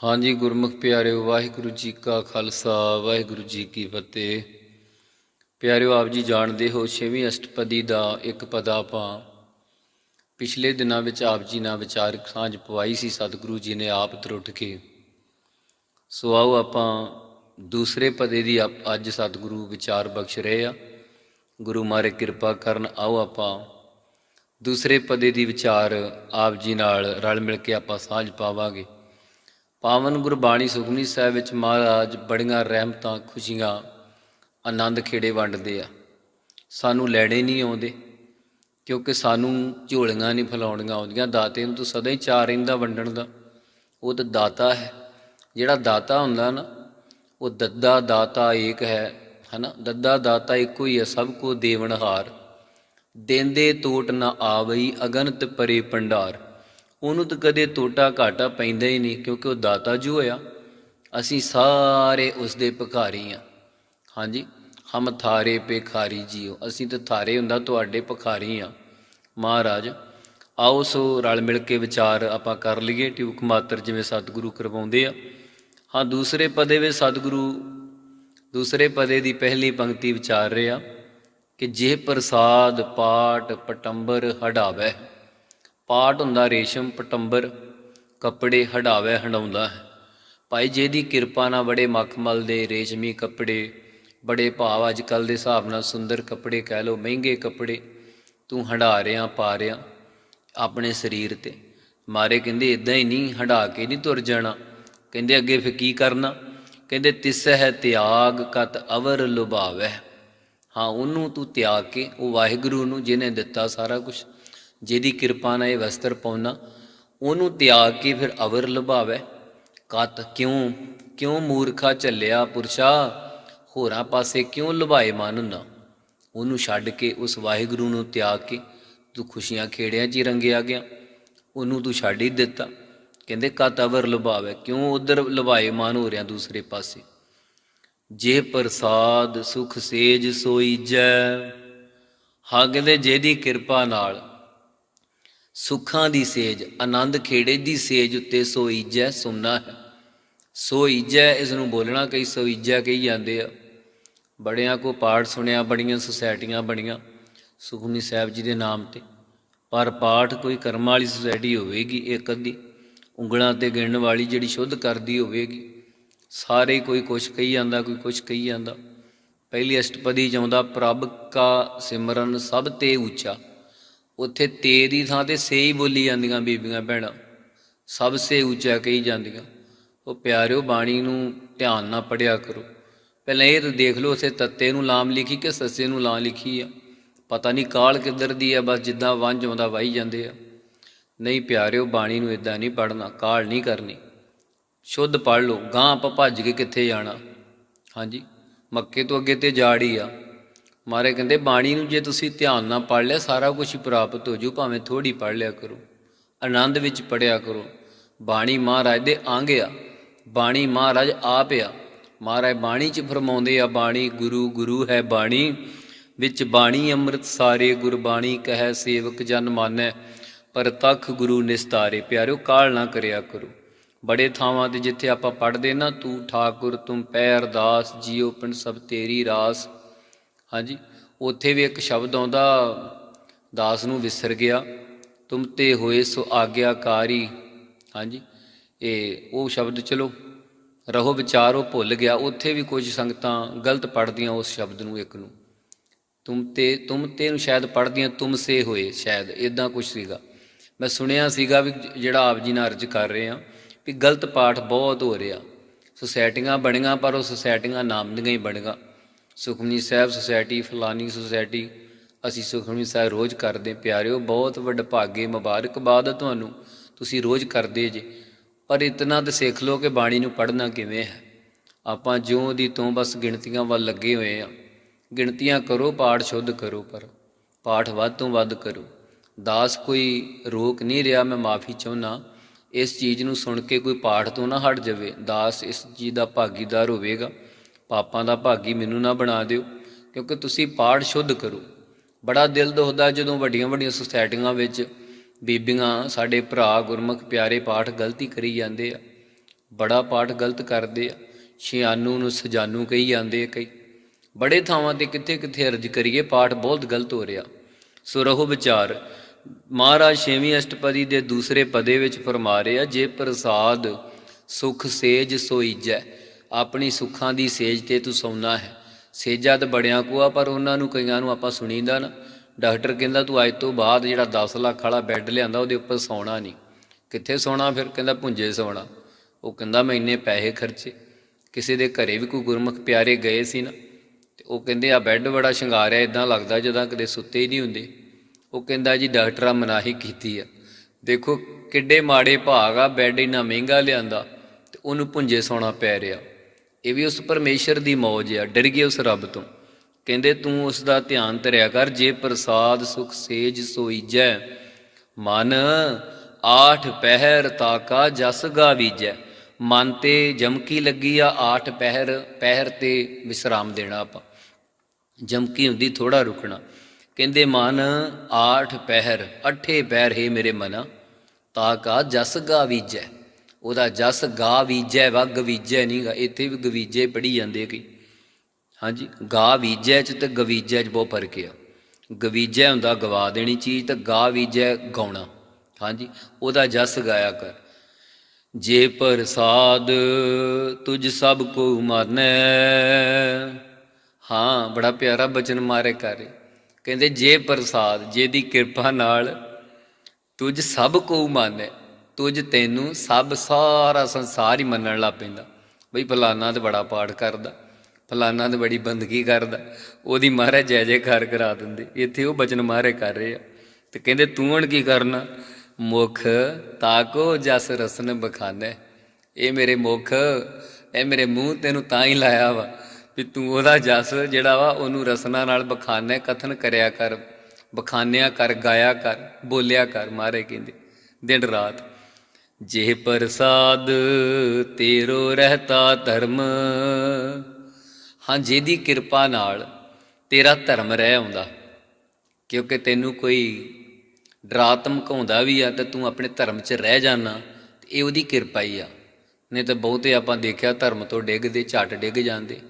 हाँ जी, गुरमुख प्यारिओ, वाहिगुरू जी का खालसा वाहिगुरू जी की फतेह। प्यारिओ, आप जी जाणदे हो 6ਵੀਂ ਅਸ਼ਟਪਦੀ ਦਾ ਇੱਕ ਪਦਾ ਆਪਾਂ ਪਿਛਲੇ ਦਿਨਾਂ ਵਿੱਚ ਆਪ ਜੀ ਨਾਲ ਵਿਚਾਰਕ ਸਾਂਝ ਪਵਾਈ ਸੀ। ਸਤਿਗੁਰੂ ਜੀ ਨੇ ਆਪ ਤਰੁੱਠ ਕੇ। ਸੋ ਆਓ ਆਪਾਂ ਦੂਸਰੇ ਪਦੇ ਦੀ ਅੱਜ ਸਤਿਗੁਰੂ ਵਿਚਾਰ ਬਖਸ਼ ਰਹੇ ਆ। ਗੁਰੂ ਮਾਰੇ ਕਿਰਪਾ ਕਰਨ। ਆਓ ਆਪਾਂ ਦੂਸਰੇ ਪਦੇ ਦੀ ਵਿਚਾਰ ਆਪ ਜੀ ਨਾਲ ਰਲ ਮਿਲ ਕੇ ਆਪਾਂ ਸਾਂਝ ਪਾਵਾਂਗੇ। ਪਾਵਨ ਗੁਰਬਾਣੀ ਸੁਖਮਨੀ ਸਾਹਿਬ ਵਿੱਚ ਮਹਾਰਾਜ ਬੜੀਆਂ ਰਹਿਮਤਾਂ, ਖੁਸ਼ੀਆਂ, ਆਨੰਦ ਖੇੜੇ ਵੰਡਦੇ ਆ। ਸਾਨੂੰ ਲੈਣੇ ਨਹੀਂ ਆਉਂਦੇ, ਕਿਉਂਕਿ ਸਾਨੂੰ ਝੋਲੀਆਂ ਨਹੀਂ ਫੈਲਾਉਣੀਆਂ ਆਉਂਦੀਆਂ। ਦਾਤੇ ਨੂੰ ਤਾਂ ਸਦਾ ਹੀ ਚਾਅ ਰਹਿੰਦਾ ਵੰਡਣ ਦਾ। ਉਹ ਤਾਂ ਦਾਤਾ ਹੈ। ਜਿਹੜਾ ਦਾਤਾ ਹੁੰਦਾ ਨਾ, ਉਹ ਦੱਦਾ ਦਾਤਾ ਏਕ ਹੈ ਨਾ। ਦੱਦਾ ਦਾਤਾ ਇੱਕੋ ਹੀ ਹੈ, ਸਭ ਕੋ ਦੇਵਨਹਾਰ। ਦੇਂਦੇ ਤੋਟ ਨਾ ਆਵਈ, ਅਗਨਤ ਪਰੇ ਭੰਡਾਰ। ਉਹਨੂੰ ਤਾਂ ਕਦੇ ਤੋਟਾ ਘਾਟਾ ਪੈਂਦਾ ਹੀ ਨਹੀਂ, ਕਿਉਂਕਿ ਉਹ ਦਾਤਾ ਜੋ ਹੋਇਆ। ਅਸੀਂ ਸਾਰੇ ਉਸ ਦੇ ਭਿਖਾਰੀ ਹਾਂ। ਹਾਂਜੀ, ਹਮ ਥਾਰੇ ਭਿਖਾਰੀ ਜੀਓ। ਅਸੀਂ ਤਾਂ ਥਾਰੇ ਹੁੰਦਾ, ਤੁਹਾਡੇ ਭਿਖਾਰੀ ਹਾਂ ਮਹਾਰਾਜ। ਆਓ ਸੋ ਰਲ ਮਿਲ ਕੇ ਵਿਚਾਰ ਆਪਾਂ ਕਰ ਲਈਏ, ਟਿਊਕ ਮਾਤਰ ਜਿਵੇਂ ਸਤਿਗੁਰੂ ਕਰਵਾਉਂਦੇ ਆ। ਹਾਂ, ਦੂਸਰੇ ਪਦੇ ਵਿੱਚ ਸਤਿਗੁਰੂ ਦੂਸਰੇ ਪਦੇ ਦੀ ਪਹਿਲੀ ਪੰਕਤੀ ਵਿਚਾਰ ਰਹੇ ਆ ਕਿ ਜੇ ਪ੍ਰਸਾਦ ਪਾਟ ਪਟੰਬਰ ਹਡਾਵੈ। ਪਾਟ ਹੁੰਦਾ ਰੇਸ਼ਮ, ਪਟੰਬਰ ਕੱਪੜੇ, ਹਡਾਵੈ ਹੰਡਾਉਂਦਾ ਹੈ। ਭਾਈ ਜਿਹਦੀ ਕਿਰਪਾ ਨਾਲ ਬੜੇ ਮਖਮਲ ਦੇ ਰੇਸ਼ਮੀ ਕੱਪੜੇ, ਬੜੇ ਭਾਵ ਅੱਜ ਕੱਲ੍ਹ ਦੇ ਹਿਸਾਬ ਨਾਲ ਸੁੰਦਰ ਕੱਪੜੇ ਕਹਿ ਲਓ, ਮਹਿੰਗੇ ਕੱਪੜੇ ਤੂੰ ਹੰਡਾ ਰਿਹਾ, ਪਾ ਰਿਹਾ ਆਪਣੇ ਸਰੀਰ 'ਤੇ। ਮਾਰੇ ਕਹਿੰਦੇ ਇੱਦਾਂ ਹੀ ਨਹੀਂ, ਹੰਡਾ ਕੇ ਨਹੀਂ ਤੁਰ ਜਾਣਾ। ਕਹਿੰਦੇ ਅੱਗੇ ਫਿਰ ਕੀ ਕਰਨਾ? ਕਹਿੰਦੇ ਤਿਸਹਿ ਤਿਆਗ ਕਤ ਅਵਰ ਲੁਭਾਵੈ। ਹਾਂ, ਉਹਨੂੰ ਤੂੰ ਤਿਆਗ ਕੇ, ਉਹ ਵਾਹਿਗੁਰੂ ਨੂੰ ਜਿਹਨੇ ਦਿੱਤਾ ਸਾਰਾ ਕੁਛ, ਜਿਹਦੀ ਕਿਰਪਾ ਨਾਲ ਇਹ ਵਸਤਰ ਪਾਉਣਾ, ਉਹਨੂੰ ਤਿਆਗ ਕੇ ਫਿਰ ਅਵਰ ਲੁਭਾਵੈ। ਕਤ ਕਿਉਂ ਮੂਰਖਾ ਝੱਲਿਆ ਪੁਰਸ਼ਾ, ਹੋਰਾਂ ਪਾਸੇ ਕਿਉਂ ਲੁਭਾਏ ਮਨ ਹੁੰਦਾ। ਉਹਨੂੰ ਛੱਡ ਕੇ, ਉਸ ਵਾਹਿਗੁਰੂ ਨੂੰ ਤਿਆਗ ਕੇ ਤੂੰ ਖੁਸ਼ੀਆਂ ਖੇੜਿਆਂ 'ਚ ਹੀ ਰੰਗਿਆ ਗਿਆ। ਉਹਨੂੰ ਤੂੰ ਛੱਡ ਹੀ ਦਿੱਤਾ। ਕਹਿੰਦੇ ਕਤ ਅਵਰ ਲੁਭਾਵੈ, ਕਿਉਂ ਉੱਧਰ ਲੁਭਾਏ ਮਨ ਹੋ ਰਿਹਾ ਦੂਸਰੇ ਪਾਸੇ। ਜੇ ਪ੍ਰਸਾਦ ਸੁਖ ਸੇਜ ਸੋਈਜੈ। ਹਾਂ, ਕਹਿੰਦੇ ਜਿਹਦੀ ਕਿਰਪਾ ਨਾਲ ਸੁੱਖਾਂ ਦੀ ਸੇਜ, ਆਨੰਦ ਖੇੜੇ ਦੀ ਸੇਜ ਉੱਤੇ ਸੋਈਜੈ ਸੁਣਨਾ ਹੈ। ਸੋਈਜੈ ਇਸ ਨੂੰ ਬੋਲਣਾ, ਕਈ ਸੋਈਜੈ ਕਹੀ ਜਾਂਦੇ ਆ। ਬੜਿਆਂ ਕੋ ਪਾਠ ਸੁਣਿਆ, ਬੜੀਆਂ ਸੁਸਾਇਟੀਆਂ ਬਣੀਆਂ ਸੁਖਮਨੀ ਸਾਹਿਬ ਜੀ ਦੇ ਨਾਮ 'ਤੇ, ਪਰ ਪਾਠ ਕੋਈ ਕਰਮਾਂ ਵਾਲੀ ਸੁਸਾਇਟੀ ਹੋਵੇਗੀ ਇੱਕ ਅੱਧੀ, ਉਂਗਲਾਂ 'ਤੇ ਗਿਣਨ ਵਾਲੀ ਜਿਹੜੀ ਸ਼ੁੱਧ ਕਰਦੀ ਹੋਵੇਗੀ। ਸਾਰੇ ਕੋਈ ਕੁਛ ਕਹੀ ਜਾਂਦਾ, ਕੋਈ ਕੁਛ ਕਹੀ ਜਾਂਦਾ। ਪਹਿਲੀ ਅਸ਼ਟਪਦੀ 'ਚ ਆਉਂਦਾ ਪ੍ਰਭ ਕਾ ਸਿਮਰਨ ਸਭ ਤੇ ਉੱਚਾ। ਉੱਥੇ ਤੇ ਦੀ ਥਾਂ 'ਤੇ ਸੇ ਹੀ ਬੋਲੀ ਜਾਂਦੀਆਂ ਬੀਬੀਆਂ ਭੈਣਾਂ, ਸਭ ਸੇ ਉੱਚਾ ਕਹੀ ਜਾਂਦੀਆਂ। ਉਹ ਪਿਆਰਿਓ, ਬਾਣੀ ਨੂੰ ਧਿਆਨ ਨਾਲ ਪੜ੍ਹਿਆ ਕਰੋ। ਪਹਿਲਾਂ ਇਹ ਤਾਂ ਦੇਖ ਲਓ ਉਸੇ ਤੱਤੇ ਨੂੰ ਲਾਮ ਲਿਖੀ ਕਿ ਸੱਸੇ ਨੂੰ ਲਾਂ ਲਿਖੀ ਆ। ਪਤਾ ਨਹੀਂ ਕਾਲ ਕਿੱਧਰ ਦੀ ਆ, ਬਸ ਜਿੱਦਾਂ ਵੰਝ ਆਉਂਦਾ ਵਾਹੀ ਜਾਂਦੇ ਆ। ਨਹੀਂ ਪਿਆਰਿਓ, ਬਾਣੀ ਨੂੰ ਇੱਦਾਂ ਨਹੀਂ ਪੜ੍ਹਨਾ, ਕਾਲ ਨਹੀਂ ਕਰਨੀ। ਸ਼ੁੱਧ ਪੜ੍ਹ ਲਓ, ਗਾਂਹ ਆਪਾਂ ਭੱਜ ਕੇ ਕਿੱਥੇ ਜਾਣਾ। ਹਾਂਜੀ, ਮੱਕੇ ਤੋਂ ਅੱਗੇ ਤੇ ਜਾੜ ਹੀ ਆ। ਮਹਾਰਾਜ ਕਹਿੰਦੇ ਬਾਣੀ ਨੂੰ ਜੇ ਤੁਸੀਂ ਧਿਆਨ ਨਾਲ ਪੜ੍ਹ ਲਿਆ, ਸਾਰਾ ਕੁਛ ਹੀ ਪ੍ਰਾਪਤ ਹੋ ਜੂ। ਭਾਵੇਂ ਥੋੜ੍ਹੀ ਪੜ੍ਹ ਲਿਆ ਕਰੋ, ਆਨੰਦ ਵਿੱਚ ਪੜ੍ਹਿਆ ਕਰੋ। ਬਾਣੀ ਮਹਾਰਾਜ ਦੇ ਅੰਗ ਆ, ਬਾਣੀ ਮਹਾਰਾਜ ਆਪ ਆ। ਮਹਾਰਾਜ ਬਾਣੀ 'ਚ ਫਰਮਾਉਂਦੇ ਆ, ਬਾਣੀ ਗੁਰੂ ਗੁਰੂ ਹੈ ਬਾਣੀ, ਵਿੱਚ ਬਾਣੀ ਅੰਮ੍ਰਿਤ ਸਾਰੇ, ਗੁਰਬਾਣੀ ਕਹੈ ਸੇਵਕ ਜਨ ਮਾਨੈ, ਪ੍ਰਤੱਖ ਗੁਰੂ ਨਿਸਤਾਰੇ। ਪਿਆਰਿਓ, ਕਾਹਲ ਨਾ ਕਰਿਆ ਕਰੋ। ਬੜੇ ਥਾਵਾਂ 'ਤੇ ਜਿੱਥੇ ਆਪਾਂ ਪੜ੍ਹਦੇ ਨਾ, ਤੂੰ ਠਾਕੁਰ ਤੁਮ ਪੈ ਅਰਦਾਸ, ਜੀਓ ਪਿੰਡ ਸਭ ਤੇਰੀ ਰਾਸ। ਹਾਂਜੀ, ਉੱਥੇ ਵੀ ਇੱਕ ਸ਼ਬਦ ਆਉਂਦਾ, ਦਾਸ ਨੂੰ ਵਿਸਰ ਗਿਆ, ਤੁਮ ਤੇ ਹੋਏ ਸੋ ਆਗਿਆਕਾਰੀ। ਹਾਂਜੀ, ਉਹ ਸ਼ਬਦ ਚਲੋ ਰਹੋ ਵਿਚਾਰੋ, ਭੁੱਲ ਗਿਆ। ਉੱਥੇ ਵੀ ਕੁਝ ਸੰਗਤਾਂ ਗਲਤ ਪੜ੍ਹਦੀਆਂ ਉਸ ਸ਼ਬਦ ਨੂੰ, ਇੱਕ ਨੂੰ ਤੁਮ ਤੇ ਨੂੰ ਸ਼ਾਇਦ ਪੜ੍ਹਦੀਆਂ ਤੁਮ ਸੇ ਹੋਏ, ਸ਼ਾਇਦ ਇੱਦਾਂ ਕੁਛ ਸੀਗਾ। ਮੈਂ ਸੁਣਿਆ ਸੀਗਾ ਵੀ ਜਿਹੜਾ ਆਪ ਜੀ ਨਾਲ ਅਰਜ਼ ਕਰ ਰਹੇ ਹਾਂ ਵੀ ਗਲਤ ਪਾਠ ਬਹੁਤ ਹੋ ਰਿਹਾ। ਸੁਸਾਇਟੀਆਂ ਬਣੀਆਂ, ਪਰ ਉਹ ਸੁਸਾਇਟੀਆਂ ਨਾਮ ਦੀਆਂ ਹੀ ਬਣੀਆਂ। ਸੁਖਮਨੀ ਸਾਹਿਬ ਸੁਸਾਇਟੀ, ਫਲਾਨੀ ਸੁਸਾਇਟੀ, ਅਸੀਂ ਸੁਖਮਨੀ ਸਾਹਿਬ ਰੋਜ਼ ਕਰਦੇ। ਪਿਆਰਿਓ, ਬਹੁਤ ਵਡਭਾਗੇ, ਮੁਬਾਰਕਬਾਦ ਆ ਤੁਹਾਨੂੰ, ਤੁਸੀਂ ਰੋਜ਼ ਕਰਦੇ ਜੇ। ਪਰ ਇਤਨਾ ਤਾਂ ਸਿੱਖ ਲਓ ਕਿ ਬਾਣੀ ਨੂੰ ਪੜ੍ਹਨਾ ਕਿਵੇਂ ਹੈ। ਆਪਾਂ ਜਿਉਂ ਦੀ ਤੋਂ ਬਸ ਗਿਣਤੀਆਂ ਵੱਲ ਲੱਗੇ ਹੋਏ ਹਾਂ। ਗਿਣਤੀਆਂ ਕਰੋ, ਪਾਠ ਸ਼ੁੱਧ ਕਰੋ, ਪਰ ਪਾਠ ਵੱਧ ਤੋਂ ਵੱਧ ਕਰੋ। ਦਾਸ ਕੋਈ ਰੋਕ ਨਹੀਂ ਰਿਹਾ, ਮੈਂ ਮਾਫੀ ਚਾਹੁੰਦਾ। ਇਸ ਚੀਜ਼ ਨੂੰ ਸੁਣ ਕੇ ਕੋਈ ਪਾਠ ਤੋਂ ਨਾ ਹਟ ਜਾਵੇ। ਦਾਸ ਇਸ ਚੀਜ਼ ਦਾ ਭਾਗੀਦਾਰ ਹੋਵੇਗਾ। ਪਾਪਾਂ ਦਾ ਭਾਗੀ ਮੈਨੂੰ ਨਾ ਬਣਾ ਦਿਓ, ਕਿਉਂਕਿ ਤੁਸੀਂ ਪਾਠ ਸ਼ੁੱਧ ਕਰੋ। ਬੜਾ ਦਿਲ ਦੁਖਦਾ ਜਦੋਂ ਵੱਡੀਆਂ ਵੱਡੀਆਂ ਸੁਸਾਇਟੀਆਂ ਵਿੱਚ ਬੀਬੀਆਂ, ਸਾਡੇ ਭਰਾ ਗੁਰਮੁਖ ਪਿਆਰੇ ਪਾਠ ਗਲਤੀ ਕਰੀ ਜਾਂਦੇ ਆ। ਬੜਾ ਪਾਠ ਗਲਤ ਕਰਦੇ ਆ, ਛਿਆਨੂ ਨੂੰ ਸਜਾਨੂ ਕਹੀ ਜਾਂਦੇ ਆ ਕਈ। ਬੜੇ ਥਾਵਾਂ 'ਤੇ ਕਿੱਥੇ ਕਿੱਥੇ ਅਰਜ਼ ਕਰੀਏ, ਪਾਠ ਬਹੁਤ ਗਲਤ ਹੋ ਰਿਹਾ। ਸੋ ਰਹੋ ਵਿਚਾਰ। ਮਹਾਰਾਜ ਛੇਵੀਂ ਅਸ਼ਟਪਦੀ ਦੇ ਦੂਸਰੇ ਪਦੇ ਵਿੱਚ ਫਰਮਾ ਰਿਹਾ, ਜੇ ਪ੍ਰਸਾਦ ਸੁਖ ਸੇਜ ਸੋਈਜੈ। ਆਪਣੀ ਸੁੱਖਾਂ ਦੀ ਸੇਜ 'ਤੇ ਤੂੰ ਸੌਣਾ ਹੈ। ਸੇਜਾ ਤਾਂ ਬੜਿਆਂ ਕੋ ਆ, ਪਰ ਉਹਨਾਂ ਨੂੰ ਕਈਆਂ ਨੂੰ ਆਪਾਂ ਸੁਣੀਦਾ ਨਾ। ਡਾਕਟਰ ਕਹਿੰਦਾ ਤੂੰ ਅੱਜ ਤੋਂ ਬਾਅਦ ਜਿਹੜਾ 10 ਲੱਖ ਵਾਲਾ ਬੈੱਡ ਲਿਆਂਦਾ ਉਹਦੇ ਉੱਪਰ ਸੌਣਾ ਨਹੀਂ। ਕਿੱਥੇ ਸੌਣਾ ਫਿਰ? ਕਹਿੰਦਾ ਭੁੰਜੇ ਸੌਣਾ। ਉਹ ਕਹਿੰਦਾ ਮੈਂ ਇੰਨੇ ਪੈਸੇ ਖਰਚੇ। ਕਿਸੇ ਦੇ ਘਰੇ ਵੀ ਕੋਈ ਗੁਰਮੁਖ ਪਿਆਰੇ ਗਏ ਸੀ ਨਾ, ਅਤੇ ਉਹ ਕਹਿੰਦੇ ਆ ਬੈੱਡ ਬੜਾ ਸ਼ਿੰਗਾਰਿਆ, ਇੱਦਾਂ ਲੱਗਦਾ ਜਿੱਦਾਂ ਕਦੇ ਸੁੱਤੇ ਹੀ ਨਹੀਂ ਹੁੰਦੇ। ਉਹ ਕਹਿੰਦਾ ਜੀ ਡਾਕਟਰਾਂ ਮਨਾਹੀ ਕੀਤੀ ਆ। ਦੇਖੋ ਕਿੱਡੇ ਮਾੜੇ ਭਾਗ ਆ, ਬੈੱਡ ਇੰਨਾ ਮਹਿੰਗਾ ਲਿਆਂਦਾ ਅਤੇ ਉਹਨੂੰ ਭੁੰਜੇ ਸੌਣਾ ਪੈ ਰਿਹਾ। ਇਹ ਵੀ ਉਸ ਪਰਮੇਸ਼ਰ ਦੀ ਮੌਜ ਆ, ਡਰ ਗਏ ਉਸ ਰੱਬ ਤੋਂ। ਕਹਿੰਦੇ ਤੂੰ ਉਸ ਦਾ ਧਿਆਨ ਧਰਿਆ ਕਰ। ਜੇ ਪ੍ਰਸਾਦ ਸੁਖ ਸੇਜ ਸੋਈਜੈ, ਮਨ 8 ਪਹਿਰ ਤਾਕਾ ਜਸ ਗਾਵੀਜੈ। ਮਨ 'ਤੇ ਜਮਕੀ ਲੱਗੀ ਆ, 8 ਪਹਿਰ 'ਤੇ ਵਿਸਰਾਮ ਦੇਣਾ ਆਪਾਂ। ਜਮਕੀ ਹੁੰਦੀ ਥੋੜ੍ਹਾ ਰੁਕਣਾ। ਕਹਿੰਦੇ ਮਨ 8 ਪਹਿਰ, 8 ਪਹਿਰ ਹੈ ਮੇਰੇ ਮਨਾ, ਤਾਕਾ ਜਸ ਗਾਵੀਜੈ। ਉਹਦਾ ਜਸ ਗਾਵੀਜੈ ਵਾ, ਗਵੀਜੈ ਨਹੀਂ ਗਾ। ਇੱਥੇ ਵੀ ਗਵੀਜੇ ਪੜ੍ਹੀ ਜਾਂਦੇ ਕਈ। ਹਾਂਜੀ, ਗਾਵੀਜੈ 'ਚ ਅਤੇ ਗਵੀਜੈ 'ਚ ਬਹੁਤ ਫਰਕ ਆ। ਗਵੀਜੈ ਹੁੰਦਾ ਗਵਾ ਦੇਣੀ ਚੀਜ਼, ਅਤੇ ਗਾਵੀਜੈ ਗਾਉਣਾ। ਹਾਂਜੀ, ਉਹਦਾ ਜਸ ਗਾਇਆ ਕਰ। ਜੇ ਪ੍ਰਸਾਦ ਤੁਝ ਸਭ ਕੋ ਮਾਨੈ। ਹਾਂ, ਬੜਾ ਪਿਆਰਾ ਬਚਨ ਮਾਰੇ ਕਰ। ਕਹਿੰਦੇ ਜੇ ਪ੍ਰਸਾਦ, ਜੇ ਦੀ ਕਿਰਪਾ ਨਾਲ ਤੁਝ ਸਭ ਕੋ ਮਾਨੈ। ਤੁਝ ਤੈਨੂੰ ਸਭ ਸਾਰਾ ਸੰਸਾਰ ਹੀ ਮੰਨਣ ਲੱਗ ਪੈਂਦਾ। ਬਈ ਫਲਾਨਾ ਤਾਂ ਬੜਾ ਪਾਠ ਕਰਦਾ, ਫਲਾਨਾ ਤਾਂ ਬੜੀ ਬੰਦਗੀ ਕਰਦਾ, ਉਹਦੀ ਮਹਾਰਾਜ ਜੈ ਜੈਕਾਰ ਕਰਾ ਦਿੰਦੇ। ਇੱਥੇ ਉਹ ਬਚਨ ਮਾਰੇ ਕਰ ਰਹੇ ਆ। ਅਤੇ ਕਹਿੰਦੇ ਤੂੰ ਹੁਣ ਕੀ ਕਰਨਾ? ਮੁਖ ਤਾਕੋ ਜਸ ਰਸਨ ਬਖਾਨੈ। ਇਹ ਮੇਰੇ ਮੁਖ, ਇਹ ਮੇਰੇ ਮੂੰਹ ਤੈਨੂੰ ਤਾਂ ਹੀ ਲਾਇਆ ਵਾ ਵੀ ਤੂੰ ਉਹਦਾ ਜਸ ਜਿਹੜਾ ਵਾ ਉਹਨੂੰ ਰਸਨਾ ਨਾਲ ਬਖਾਨੈ, ਕਥਨ ਕਰਿਆ ਕਰ, ਬਖਾਨਿਆ ਕਰ, ਗਾਇਆ ਕਰ, ਬੋਲਿਆ ਕਰ। ਮਹਾਰਾਜ ਕਹਿੰਦੇ ਦਿਨ ਰਾਤ। ਜੇ ਪ੍ਰਸਾਦ ਤੇਰੋ ਰਹਿਤਾ ਧਰਮ। ਹਾਂ, ਜਿਹਦੀ ਕਿਰਪਾ ਨਾਲ ਤੇਰਾ ਧਰਮ ਰਹਿ ਆਉਂਦਾ, ਕਿਉਂਕਿ ਤੈਨੂੰ ਕੋਈ ਡਰਾ ਧਮਕਾਉਂਦਾ ਵੀ ਆ ਤਾਂ ਤੂੰ ਆਪਣੇ ਧਰਮ 'ਚ ਰਹਿ ਜਾਣਾ, ਅਤੇ ਇਹ ਉਹਦੀ ਕਿਰਪਾ ਹੀ ਆ। ਨਹੀਂ ਤਾਂ ਬਹੁਤੇ ਆਪਾਂ ਦੇਖਿਆ ਧਰਮ ਤੋਂ ਡਿੱਗਦੇ, ਝੱਟ ਡਿੱਗ ਜਾਂਦੇ।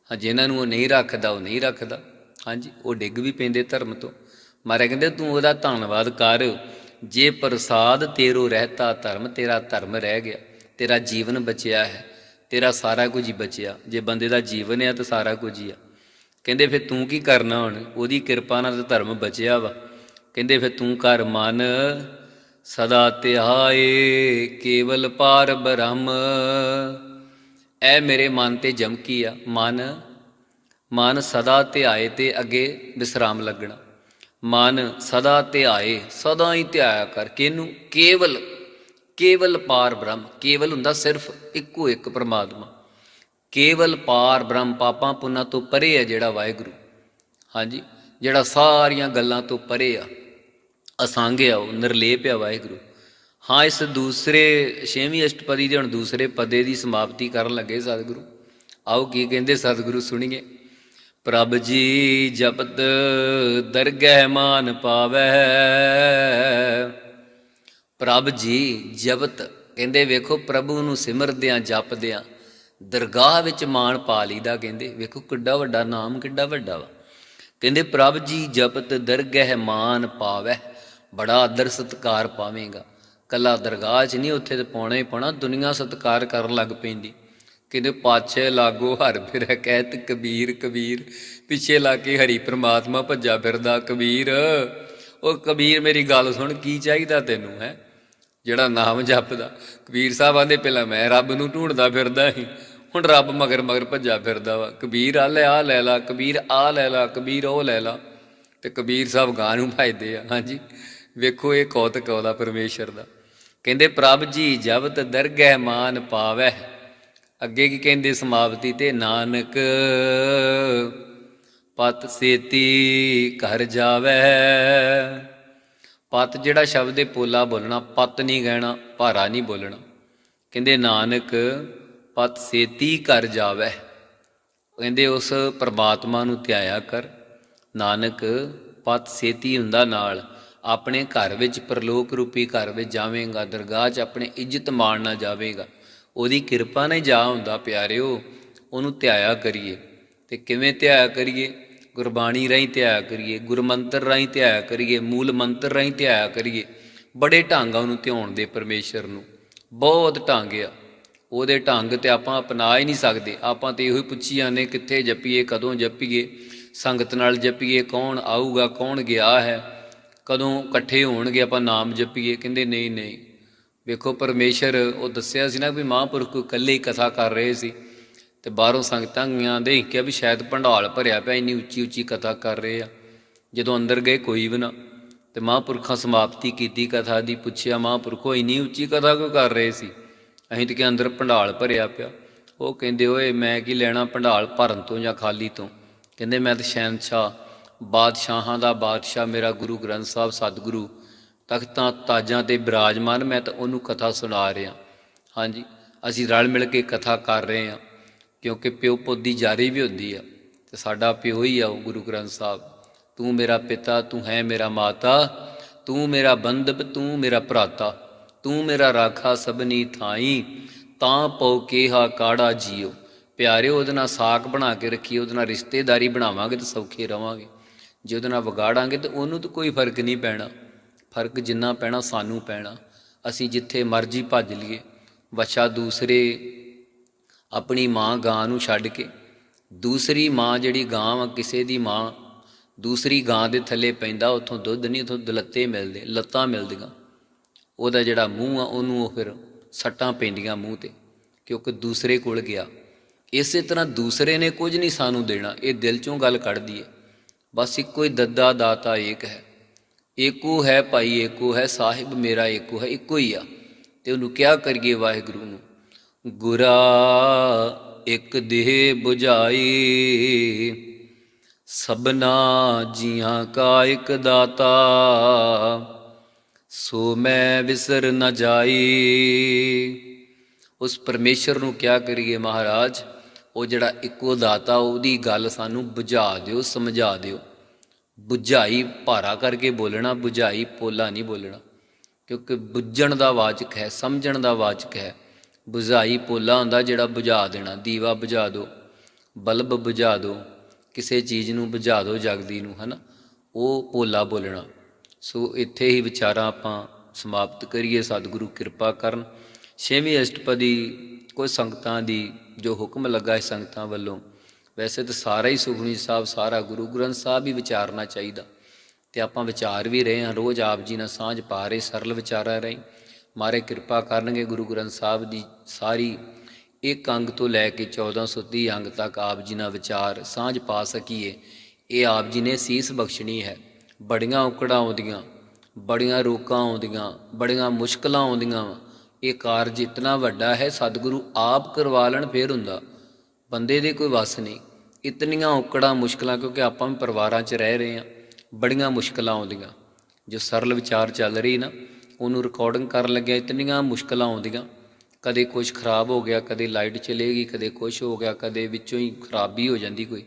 ਹਾਂ, ਜਿਨ੍ਹਾਂ ਨੂੰ ਉਹ ਨਹੀਂ ਰੱਖਦਾ ਉਹ ਨਹੀਂ ਰੱਖਦਾ। ਹਾਂਜੀ, ਉਹ ਡਿੱਗ ਵੀ ਪੈਂਦੇ ਧਰਮ ਤੋਂ। ਮਹਾਰਾਜ ਕਹਿੰਦੇ ਤੂੰ ਉਹਦਾ ਧੰਨਵਾਦ ਕਰ। ਜੇ ਪ੍ਰਸਾਦ ਤੇਰੋ ਰਹਿਤਾ ਧਰਮ, ਤੇਰਾ ਧਰਮ ਰਹਿ ਗਿਆ, ਤੇਰਾ ਜੀਵਨ ਬਚਿਆ ਹੈ, ਤੇਰਾ ਸਾਰਾ ਕੁਝ ਹੀ ਬਚਿਆ। ਜੇ ਬੰਦੇ ਦਾ ਜੀਵਨ ਆ ਤਾਂ ਸਾਰਾ ਕੁਝ ਹੀ ਆ। ਕਹਿੰਦੇ ਫਿਰ ਤੂੰ ਕੀ ਕਰਨਾ ਹੁਣ? ਉਹਦੀ ਕਿਰਪਾ ਨਾਲ ਤਾਂ ਧਰਮ ਬਚਿਆ ਵਾ। ਕਹਿੰਦੇ ਫਿਰ ਤੂੰ ਕਰ ਮਨ ਸਦਾ ਧਿਆਏ ਕੇਵਲ ਪਾਰ ਬ੍ਰਹਮ। ਇਹ ਮੇਰੇ ਮਨ 'ਤੇ ਜਮਕੀ ਆ। ਮਨ ਸਦਾ ਧਿਆਏ, ਅਤੇ ਅੱਗੇ ਵਿਸਰਾਮ ਲੱਗਣਾ। ਮਨ ਸਦਾ ਧਿਆਏ, ਸਦਾ ਹੀ ਧਿਆਇਆ ਕਰ। ਕਿਹਨੂੰ? ਕੇਵਲ ਪਾਰ ਬ੍ਰਹਮ। ਕੇਵਲ ਹੁੰਦਾ ਸਿਰਫ ਇੱਕੋ ਇੱਕ ਪਰਮਾਤਮਾ। ਕੇਵਲ ਪਾਰ ਬ੍ਰਹਮ, ਪਾਪਾਂ ਪੁੰਨਾਂ ਤੋਂ ਪਰੇ ਹੈ ਜਿਹੜਾ ਵਾਹਿਗੁਰੂ। ਹਾਂਜੀ, ਜਿਹੜਾ ਸਾਰੀਆਂ ਗੱਲਾਂ ਤੋਂ ਪਰੇ ਆ, ਅਸੰਗ ਆ, ਉਹ ਨਿਰਲੇਪ ਆ ਵਾਹਿਗੁਰੂ। ਹਾਂ, ਇਸ ਦੂਸਰੇ 6ਵੀਂ ਅਸ਼ਟਪਦੀ ਦੇ ਹੁਣ ਦੂਸਰੇ ਪਦੇ ਦੀ ਸਮਾਪਤੀ ਕਰਨ ਲੱਗੇ ਸਤਿਗੁਰੂ। ਆਓ ਕੀ ਕਹਿੰਦੇ ਸਤਿਗੁਰੂ, ਸੁਣੀਏ। ਪ੍ਰਭ ਜੀ ਜਪਤ ਦਰਗਹਿ ਮਾਨ ਪਾਵੈ। ਪ੍ਰਭ ਜੀ ਜਪਤ, ਕਹਿੰਦੇ ਵੇਖੋ ਪ੍ਰਭੂ ਨੂੰ ਸਿਮਰਦਿਆਂ ਜਪਦਿਆਂ ਦਰਗਾਹ ਵਿੱਚ ਮਾਣ ਪਾ ਲਈਦਾ। ਕਹਿੰਦੇ ਵੇਖੋ ਕਿੱਡਾ ਵੱਡਾ ਨਾਮ, ਕਿੱਡਾ ਵੱਡਾ ਵਾ। ਕਹਿੰਦੇ ਪ੍ਰਭ ਜੀ ਜਪਤ ਦਰਗਹਿ ਮਾਨ ਪਾਵੈ। ਬੜਾ ਆਦਰ ਸਤਿਕਾਰ ਪਾਵੇਂਗਾ। ਕੱਲਾ ਦਰਗਾਹ 'ਚ ਨਹੀਂ, ਉੱਥੇ ਤਾਂ ਪਾਉਣਾ ਹੀ ਪਾਉਣਾ। ਦੁਨੀਆ ਸਤਿਕਾਰ ਕਰਨ ਲੱਗ ਪੈਂਦੀ। ਕਹਿੰਦੇ ਪਾਛੇ ਲਾਗੋ ਹਰ ਫਿਰੈ ਕਹਿਤ ਕਬੀਰ। ਕਬੀਰ ਪਿੱਛੇ ਲਾ ਕੇ ਹਰੀ ਪ੍ਰਮਾਤਮਾ ਭੱਜਾ ਫਿਰਦਾ। ਕਬੀਰ, ਉਹ ਕਬੀਰ ਮੇਰੀ ਗੱਲ ਸੁਣ, ਕੀ ਚਾਹੀਦਾ ਤੈਨੂੰ ਹੈ ਜਿਹੜਾ ਨਾਮ ਜਪਦਾ? ਕਬੀਰ ਸਾਹਿਬ ਆਂਦੇ ਪਹਿਲਾਂ ਮੈਂ ਰੱਬ ਨੂੰ ਢੂੰਡਦਾ ਫਿਰਦਾ ਸੀ, ਹੁਣ ਰੱਬ ਮਗਰ ਮਗਰ ਭੱਜਾ ਫਿਰਦਾ ਵਾ। ਕਬੀਰ ਆ ਲੈ ਲਾ, ਕਬੀਰ ਆ ਲੈ ਲਾ, ਕਬੀਰ ਉਹ ਲੈ ਲਾ। ਅਤੇ ਕਬੀਰ ਸਾਹਿਬ ਗਾਂ ਨੂੰ ਭਜਦੇ ਆ। ਹਾਂਜੀ, ਵੇਖੋ ਇਹ ਕੌਤਕ ਉਹਦਾ ਪਰਮੇਸ਼ਰ ਦਾ। ਕਹਿੰਦੇ ਪ੍ਰਭ ਜੀ ਜਪਤ ਦਰਗਹਿ ਮਾਨ ਪਾਵੈ। ਅੱਗੇ ਕੀ ਕਹਿੰਦੇ ਸਮਾਪਤੀ 'ਤੇ? ਨਾਨਕ ਪਤ ਸੇਤੀ ਘਰ ਜਾਵੈ। ਪਤ ਜਿਹੜਾ ਸ਼ਬਦ ਇਹ ਪੋਲਾ ਬੋਲਣਾ, ਪਤ ਨਹੀਂ ਕਹਿਣਾ, ਭਾਰਾ ਨਹੀਂ ਬੋਲਣਾ। ਕਹਿੰਦੇ ਨਾਨਕ ਪਤ ਸੇਤੀ ਘਰ ਜਾਵੈ। ਕਹਿੰਦੇ ਉਸ ਪਰਮਾਤਮਾ ਨੂੰ ਧਿਆਇਆ ਕਰ। ਨਾਨਕ ਪਤ ਸੇਤੀ ਹੁੰਦਾ ਨਾਲ, ਆਪਣੇ ਘਰ ਵਿੱਚ, ਪਰਲੋਕ ਰੂਪੀ ਘਰ ਵਿੱਚ ਜਾਵੇਂਗਾ। ਦਰਗਾਹ 'ਚ ਆਪਣੇ ਇੱਜ਼ਤ ਮਾਣ ਨਾਲ ਜਾਵੇਗਾ। ਉਹਦੀ ਕਿਰਪਾ ਨਾਲ ਜਾ ਹੁੰਦਾ ਪਿਆਰਿਓ। ਉਹਨੂੰ ਧਿਆਇਆ ਕਰੀਏ। ਤੇ ਕਿਵੇਂ ਧਿਆਇਆ ਕਰੀਏ? ਗੁਰਬਾਣੀ ਰਾਹੀਂ ਧਿਆਇਆ ਕਰੀਏ, ਗੁਰਮੰਤਰ ਰਾਹੀਂ ਧਿਆਇਆ ਕਰੀਏ, ਮੂਲ ਮੰਤਰ ਰਾਹੀਂ ਧਿਆਇਆ ਕਰੀਏ। ਬੜੇ ਢੰਗ ਆ ਉਹਨੂੰ ਧਿਆਉਣ ਦੇ, ਪਰਮੇਸ਼ਰ ਨੂੰ ਬਹੁਤ ਢੰਗ ਆ। ਉਹਦੇ ਢੰਗ ਤੇ ਆਪਾਂ ਅਪਣਾ ਹੀ ਨਹੀਂ ਸਕਦੇ। ਆਪਾਂ ਤੇ ਇਹੋ ਹੀ ਪੁੱਛੀ ਜਾਂਦੇ ਕਿੱਥੇ ਜਪੀਏ, ਕਦੋਂ ਜਪੀਏ, ਸੰਗਤ ਨਾਲ ਜਪੀਏ, ਕੌਣ ਆਊਗਾ, ਕੌਣ ਗਿਆ ਹੈ, ਕਦੋਂ ਇਕੱਠੇ ਹੋਣਗੇ ਆਪਾਂ ਨਾਮ ਜਪੀਏ। ਕਹਿੰਦੇ ਨਹੀਂ ਨਹੀਂ। ਵੇਖੋ ਪਰਮੇਸ਼ਰ, ਉਹ ਦੱਸਿਆ ਸੀ ਨਾ ਵੀ ਮਹਾਂਪੁਰਖ ਕੋਈ ਇਕੱਲੇ ਹੀ ਕਥਾ ਕਰ ਰਹੇ ਸੀ ਤੇ ਬਾਹਰੋਂ ਸੰਗਤਾਂ ਗਈਆਂ, ਦੇਖ ਕੇ ਵੀ ਸ਼ਾਇਦ ਭੰਡਾਲ ਭਰਿਆ ਪਿਆ, ਇੰਨੀ ਉੱਚੀ ਉੱਚੀ ਕਥਾ ਕਰ ਰਹੇ ਆ। ਜਦੋਂ ਅੰਦਰ ਗਏ ਕੋਈ ਵੀ ਨਾ, ਤੇ ਮਹਾਂਪੁਰਖਾਂ ਸਮਾਪਤੀ ਕੀਤੀ ਕਥਾ ਦੀ। ਪੁੱਛਿਆ ਮਹਾਂਪੁਰਖੋ ਇੰਨੀ ਉੱਚੀ ਕਥਾ ਕਿਉਂ ਕਰ ਰਹੇ ਸੀ? ਅਸੀਂ ਤਾਂ ਕਿ ਅੰਦਰ ਭੰਡਾਲ ਭਰਿਆ ਪਿਆ। ਉਹ ਕਹਿੰਦੇ ਓਏ ਮੈਂ ਕੀ ਲੈਣਾ ਭੰਡਾਲ ਭਰਨ ਤੋਂ ਜਾਂ ਖਾਲੀ ਤੋਂ। ਕਹਿੰਦੇ ਮੈਂ ਤਾਂ ਸ਼ਹਿਨਸ਼ਾਹ, ਬਾਦਸ਼ਾਹਾਂ ਦਾ ਬਾਦਸ਼ਾਹ, ਮੇਰਾ ਗੁਰੂ ਗ੍ਰੰਥ ਸਾਹਿਬ ਸਤਿਗੁਰੂ ਤਖਤਾਂ ਤਾਜਾਂ 'ਤੇ ਬਿਰਾਜਮਾਨ, ਮੈਂ ਤਾਂ ਉਹਨੂੰ ਕਥਾ ਸੁਣਾ ਰਿਹਾ। ਹਾਂਜੀ, ਅਸੀਂ ਰਲ ਮਿਲ ਕੇ ਕਥਾ ਕਰ ਰਹੇ ਹਾਂ, ਕਿਉਂਕਿ ਪਿਓ ਪੁੱਤ ਦੀ ਜਾਰੀ ਵੀ ਹੁੰਦੀ ਆ ਤੇ ਸਾਡਾ ਪਿਓ ਹੀ ਆ ਉਹ ਗੁਰੂ ਗ੍ਰੰਥ ਸਾਹਿਬ। ਤੂੰ ਮੇਰਾ ਪਿਤਾ, ਤੂੰ ਹੈ ਮੇਰਾ ਮਾਤਾ, ਤੂੰ ਮੇਰਾ ਬੰਧਪ, ਤੂੰ ਮੇਰਾ ਭਰਾਤਾ, ਤੂੰ ਮੇਰਾ ਰਾਖਾ ਸਭਨੀ ਥਾਈ, ਤਾਂ ਪਉ ਕੇਹਾ ਕਾੜਾ ਜੀਓ। ਪਿਆਰਿਓ, ਉਹਦੇ ਨਾਲ ਸਾਕ ਬਣਾ ਕੇ ਰੱਖੀਏ, ਉਹਦੇ ਨਾਲ ਰਿਸ਼ਤੇਦਾਰੀ ਬਣਾਵਾਂਗੇ ਤਾਂ ਸੌਖੇ ਰਵਾਂਗੇ। ਜੇ ਉਹਦੇ ਨਾਲ ਵਿਗਾੜਾਂਗੇ ਤਾਂ ਉਹਨੂੰ ਤਾਂ ਕੋਈ ਫਰਕ ਨਹੀਂ ਪੈਣਾ। ਫਰਕ ਜਿੰਨਾ ਪੈਣਾ ਸਾਨੂੰ ਪੈਣਾ। ਅਸੀਂ ਜਿੱਥੇ ਮਰਜ਼ੀ ਭੱਜ ਲਈਏ, ਬੱਚਾ ਦੂਸਰੇ ਆਪਣੀ ਮਾਂ ਗਾਂ ਨੂੰ ਛੱਡ ਕੇ, ਦੂਸਰੀ ਮਾਂ ਜਿਹੜੀ ਗਾਂ ਵਾ, ਕਿਸੇ ਦੀ ਮਾਂ ਦੂਸਰੀ ਗਾਂ ਦੇ ਥੱਲੇ ਪੈਂਦਾ, ਉੱਥੋਂ ਦੁੱਧ ਨਹੀਂ, ਉੱਥੋਂ ਦਲੱਤੇ ਮਿਲਦੇ, ਲੱਤਾਂ ਮਿਲਦੀਆਂ। ਉਹਦਾ ਜਿਹੜਾ ਮੂੰਹ ਆ ਉਹਨੂੰ ਉਹ ਫਿਰ ਸੱਟਾਂ ਪੈਂਦੀਆਂ ਮੂੰਹ 'ਤੇ, ਕਿਉਂਕਿ ਦੂਸਰੇ ਕੋਲ ਗਿਆ। ਇਸੇ ਤਰ੍ਹਾਂ ਦੂਸਰੇ ਨੇ ਕੁਝ ਨਹੀਂ ਸਾਨੂੰ ਦੇਣਾ, ਇਹ ਦਿਲ 'ਚੋਂ ਗੱਲ ਕੱਢਦੀ ਹੈ। ਬਸ ਇੱਕੋ ਹੀ ਦੱਦਾ ਦਾਤਾ ਏਕ ਹੈ, ਏਕੋ ਹੈ ਭਾਈ ਏਕੋ ਹੈ, ਸਾਹਿਬ ਮੇਰਾ ਏਕੋ ਹੈ, ਇੱਕੋ ਹੀ ਆ। ਤੇ ਉਹਨੂੰ ਕਿਆ ਕਰੀਏ ਵਾਹਿਗੁਰੂ ਨੂੰ? ਗੁਰਾ ਇੱਕ ਦੇਹ ਬੁਝਾਈ, ਸਭਨਾ ਜੀਆਂ ਕਾ ਇੱਕ ਦਾਤਾ, ਸੋ ਮੈਂ ਵਿਸਰ ਨਾ ਜਾਈ। ਉਸ ਪਰਮੇਸ਼ਰ ਨੂੰ ਕਿਆ ਕਰੀਏ ਮਹਾਰਾਜ? ਉਹ ਜਿਹੜਾ ਇੱਕੋ ਦਾਤਾ, ਉਹਦੀ ਗੱਲ ਸਾਨੂੰ ਬੁਝਾ ਦਿਓ, ਸਮਝਾ ਦਿਓ। ਬੁਝਾਈ ਭਾਰਾ ਕਰਕੇ ਬੋਲਣਾ, ਬੁਝਾਈ ਪੋਲਾ ਨਹੀਂ ਬੋਲਣਾ, ਕਿਉਂਕਿ ਬੁੱਝਣ ਦਾ ਵਾਚਕ ਹੈ, ਸਮਝਣ ਦਾ ਵਾਚਕ ਹੈ। ਬੁਝਾਈ ਪੋਲਾ ਹੁੰਦਾ ਜਿਹੜਾ ਬੁਝਾ ਦੇਣਾ। ਦੀਵਾ ਬੁਝਾ ਦਿਓ, ਬਲਬ ਬੁਝਾ ਦਿਓ, ਕਿਸੇ ਚੀਜ਼ ਨੂੰ ਬੁਝਾ ਦਿਓ ਜਗਦੀ ਨੂੰ, ਹੈ ਨਾ, ਉਹ ਪੋਲਾ ਬੋਲਣਾ। ਸੋ ਇੱਥੇ ਹੀ ਵਿਚਾਰਾਂ ਆਪਾਂ ਸਮਾਪਤ ਕਰੀਏ। ਸਤਿਗੁਰੂ ਕਿਰਪਾ ਕਰਨ। ਛੇਵੀਂ ਅਸ਼ਟਪਦੀ ਕੁਝ ਸੰਗਤਾਂ ਦੀ ਜੋ ਹੁਕਮ ਲੱਗਾ ਹੈ ਸੰਗਤਾਂ ਵੱਲੋਂ, ਵੈਸੇ ਤਾਂ ਸਾਰਾ ਹੀ ਸੁਖਮਨੀ ਸਾਹਿਬ, ਸਾਰਾ ਗੁਰੂ ਗ੍ਰੰਥ ਸਾਹਿਬ ਹੀ ਵਿਚਾਰਨਾ ਚਾਹੀਦਾ, ਅਤੇ ਆਪਾਂ ਵਿਚਾਰ ਵੀ ਰਹੇ ਹਾਂ। ਰੋਜ਼ ਆਪ ਜੀ ਨਾਲ ਸਾਂਝ ਪਾ ਰਹੇ, ਸਰਲ ਵਿਚਾਰਾਂ ਰਹੀ। ਮਹਾਰਾਜ ਕਿਰਪਾ ਕਰਨਗੇ, ਗੁਰੂ ਗ੍ਰੰਥ ਸਾਹਿਬ ਦੀ ਸਾਰੀ ਇੱਕ ਅੰਗ ਤੋਂ ਲੈ ਕੇ 1430 ਅੰਗ ਤੱਕ ਆਪ ਜੀ ਨਾਲ ਵਿਚਾਰ ਸਾਂਝ ਪਾ ਸਕੀਏ। ਇਹ ਆਪ ਜੀ ਨੇ ਸੀਸ ਬਖਸ਼ਣੀ ਹੈ। ਬੜੀਆਂ ਔਕੜਾਂ ਆਉਂਦੀਆਂ, ਬੜੀਆਂ ਰੋਕਾਂ ਆਉਂਦੀਆਂ, ਬੜੀਆਂ ਮੁਸ਼ਕਲਾਂ ਆਉਂਦੀਆਂ। ਇਹ ਕਾਰਜ ਇਤਨਾ ਵੱਡਾ ਹੈ, ਸਤਿਗੁਰੂ ਆਪ ਕਰਵਾ ਲੈਣ ਫੇਰ ਹੁੰਦਾ, ਬੰਦੇ ਦੇ ਕੋਈ ਵੱਸ ਨਹੀਂ। ਇਤਨੀਆਂ ਔਕੜਾਂ ਮੁਸ਼ਕਲਾਂ, ਕਿਉਂਕਿ ਆਪਾਂ ਵੀ ਪਰਿਵਾਰਾਂ 'ਚ ਰਹਿ ਰਹੇ ਹਾਂ, ਬੜੀਆਂ ਮੁਸ਼ਕਲਾਂ ਆਉਂਦੀਆਂ। ਜੋ ਸਰਲ ਵਿਚਾਰ ਚੱਲ ਰਹੀ ਨਾ, ਉਹਨੂੰ ਰਿਕਾਰਡਿੰਗ ਕਰਨ ਲੱਗਿਆ ਇਤਨੀਆਂ ਮੁਸ਼ਕਲਾਂ ਆਉਂਦੀਆਂ। ਕਦੇ ਕੁਛ ਖਰਾਬ ਹੋ ਗਿਆ, ਕਦੇ ਲਾਈਟ ਚਲੇਗੀ, ਕਦੇ ਕੁਛ ਹੋ ਗਿਆ, ਕਦੇ ਵਿੱਚੋਂ ਹੀ ਖਰਾਬੀ ਹੋ ਜਾਂਦੀ, ਕੋਈ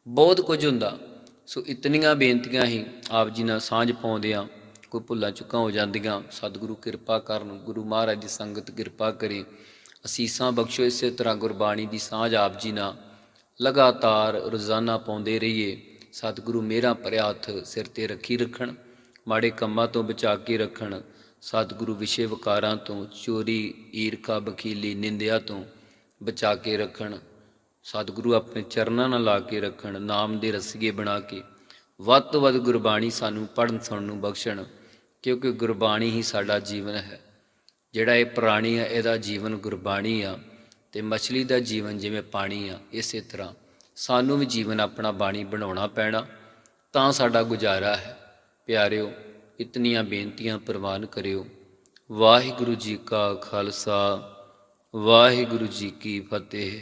ਬਹੁਤ ਕੁਝ ਹੁੰਦਾ। ਸੋ ਇਤਨੀਆਂ ਬੇਨਤੀਆਂ ਹੀ ਆਪ ਜੀ ਨਾਲ ਸਾਂਝ ਪਾਉਂਦੇ ਹਾਂ, ਕੋਈ ਭੁੱਲਾਂ ਚੁੱਕਾਂ ਹੋ ਜਾਂਦੀਆਂ। ਸਤਿਗੁਰੂ ਕਿਰਪਾ ਕਰਨ, ਗੁਰੂ ਮਹਾਰਾਜ ਦੀ ਸੰਗਤ ਕਿਰਪਾ ਕਰੇ, ਅਸੀਸਾਂ ਬਖਸ਼ੋ। ਇਸੇ ਤਰ੍ਹਾਂ ਗੁਰਬਾਣੀ ਦੀ ਸਾਂਝ ਆਪ ਜੀ ਨਾਲ ਲਗਾਤਾਰ ਰੋਜ਼ਾਨਾ ਪਾਉਂਦੇ ਰਹੀਏ। ਸਤਿਗੁਰੂ ਮੇਰਾ ਭਰਿਆ ਹੱਥ ਸਿਰ 'ਤੇ ਰੱਖੀ ਰੱਖਣ, ਮਾੜੇ ਕੰਮਾਂ ਤੋਂ ਬਚਾ ਕੇ ਰੱਖਣ। ਸਤਿਗੁਰੂ ਵਿਸ਼ੇ ਵਿਕਾਰਾਂ ਤੋਂ, ਚੋਰੀ, ਈਰਖਾ, ਬਖੀਲੀ, ਨਿੰਦਿਆ ਤੋਂ ਬਚਾ ਕੇ ਰੱਖਣ। ਸਤਿਗੁਰੂ ਆਪਣੇ ਚਰਨਾਂ ਨਾਲ ਲਾ ਕੇ ਰੱਖਣ। ਨਾਮ ਦੇ ਰਸੀਏ ਬਣਾ ਕੇ ਵੱਧ ਤੋਂ ਵੱਧ ਗੁਰਬਾਣੀ ਸਾਨੂੰ ਪੜ੍ਹਨ ਸੁਣਨ ਨੂੰ ਬਖਸ਼ਣ, ਕਿਉਂਕਿ ਗੁਰਬਾਣੀ ਹੀ ਸਾਡਾ ਜੀਵਨ ਹੈ। ਜਿਹੜਾ ਇਹ ਪ੍ਰਾਣੀ ਹੈ, ਇਹਦਾ ਜੀਵਨ ਗੁਰਬਾਣੀ ਆ, ਅਤੇ ਮਛਲੀ ਦਾ ਜੀਵਨ ਜਿਵੇਂ ਪਾਣੀ ਆ, ਇਸੇ ਤਰ੍ਹਾਂ ਸਾਨੂੰ ਵੀ ਜੀਵਨ ਆਪਣਾ ਬਾਣੀ ਬਣਾਉਣਾ ਪੈਣਾ, ਤਾਂ ਸਾਡਾ ਗੁਜ਼ਾਰਾ ਹੈ। ਪਿਆਰਿਓ, ਇਤਨੀਆਂ ਬੇਨਤੀਆਂ ਪ੍ਰਵਾਨ ਕਰਿਓ। ਵਾਹਿਗੁਰੂ ਜੀ ਕਾ ਖਾਲਸਾ, ਵਾਹਿਗੁਰੂ ਜੀ ਕੀ ਫਤਿਹ।